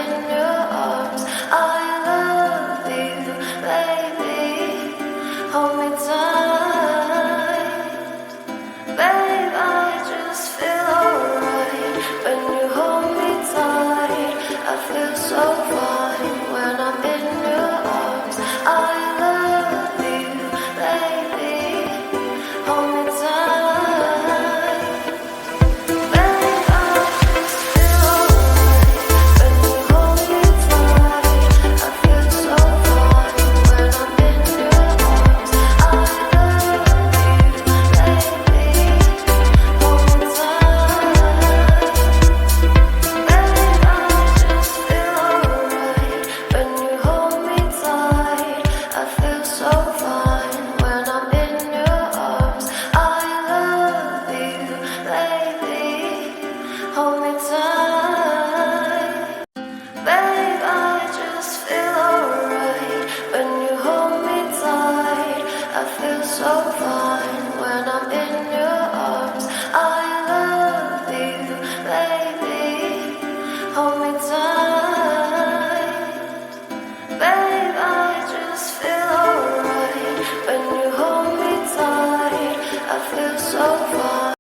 in your arms. I love you, baby. Hold me tight, babe. I just feel alright when you hold me tight. I feel so fine when I'm in your arms. I love you, baby. Hold me tight. Hold me tight, babe. I just feel alright when you hold me tight. I feel so fine when I'm in your arms. I love you, baby. Hold me tight, babe. I just feel alright when you hold me tight. I feel so fine.